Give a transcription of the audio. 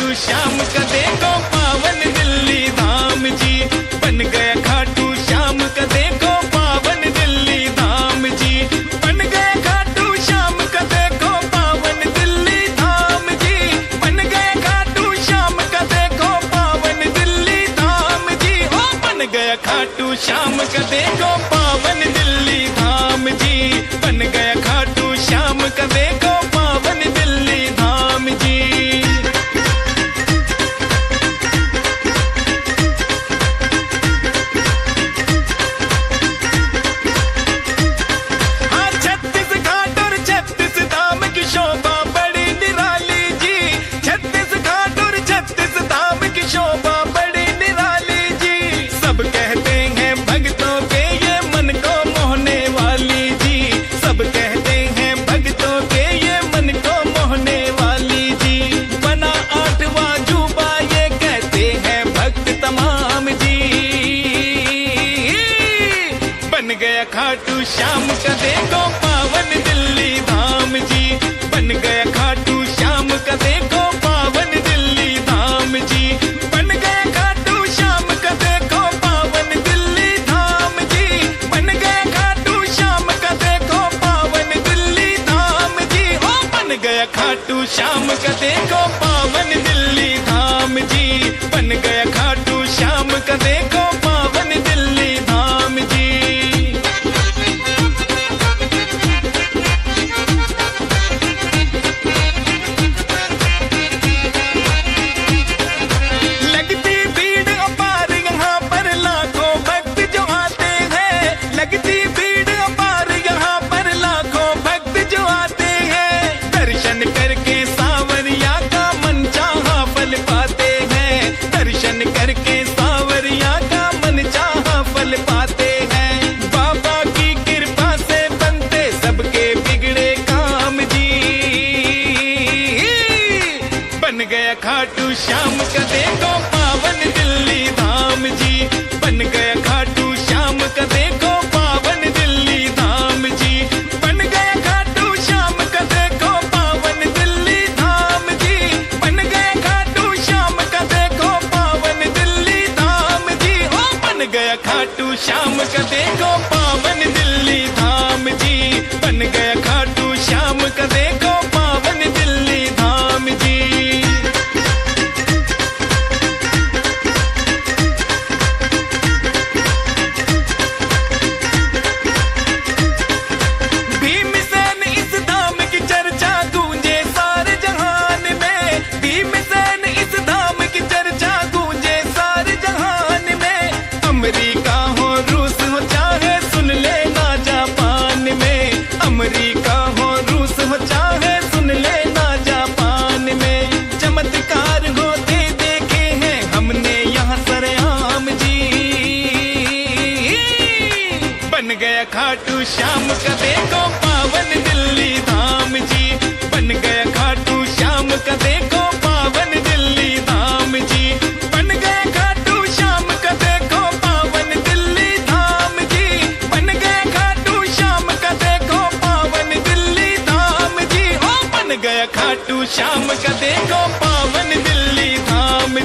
खाटू श्याम का देखो पावन दिल्ली धाम जी। बन गया खाटू श्याम का देखो पावन दिल्ली धाम जी। बन गया खाटू श्याम का देखो पावन दिल्ली धाम जी। बन गया खाटू श्याम का देखो पावन दिल्ली धाम जी। ओ बन गया खाटू श्याम का देखो पावन दिल्ली धाम जी। बन गया खाटू श्याम का देखो पावन दिल्ली धाम जी। हाँ 36 घाट और 36 धाम की शोभा बड़ी निराली जी। 36 घाट और 36 धाम की शोभा बड़ी निराली जी। सब कहते हैं भक्तों के ये मन को मोहने वाली जी। सब कहते हैं भक्तों के ये मन को मोहने वाली जी। बना 8वां जुबा ये कहते हैं भक्त तमाम जी। बन गया खाटू श्याम का देखो पावन दिल्ली धाम जी। बन गया खाटू श्याम का देखो पावन दिल्ली धाम जी। बन गया खाटू श्याम का देखो पावन दिल्ली धाम जी। बन गया खाटू श्याम का देखो पावन दिल्ली धाम जी। ओ बन गया खाटू श्याम का देखो पावन दिल्ली धाम जी। बन गया खाटू श्याम का देखो पावन दिल्ली धाम जी। लगती भीड़ अपार यहाँ पर लाखों भक्त जो आते हैं। लगती भीड़ अपार यहाँ पर लाखों भक्त जो आते हैं। दर्शन करके सावरिया का मन चाहा फल पाते हैं। दर्शन करके सावरिया का मन चाहा फल पाते हैं। बाबा की कृपा से बनते सबके बिगड़े काम जी। बन गया खाटू श्याम का देखो पावन दिल्ली धाम जी। बन गया खाटू श्याम का देखो पावन दिल्ली धाम जी। बन गया खाटू श्याम का देखो पावन दिल्ली धाम जी। बन गया खाटू श्याम का देखो पावन दिल्ली धाम जी। ओ बन गया खाटू श्याम का देखो पावन दिल्ली धाम जी। बन गया खाटू श्याम का देखो पावन दिल्ली धाम जी। भीमसेन इस धाम की चर्चा गूंजे सारे जहान में। भीमसेन इस धाम की चर्चा गूंजे सारे जहान में। अमेरिका हो रूस हो चाहे सुन लेना जापान में। अमेरिका हो रूस हो चाहे सुन लेना जापान में। चमत्कार होते देखे हैं हमने यहाँ सरेआम जी। बन गया खाटू श्याम का देखो पावन दिल्ली धाम जी। बन गया खाटू श्याम का देखो पावन दिल्ली धाम जी। बन गया खाटू श्याम का देखो पावन दिल्ली धाम जी। बन गया खाटू श्याम का देखो पावन दिल्ली धाम जी। ओ बन गया खाटू श्याम का देखो पावन दिल्ली धाम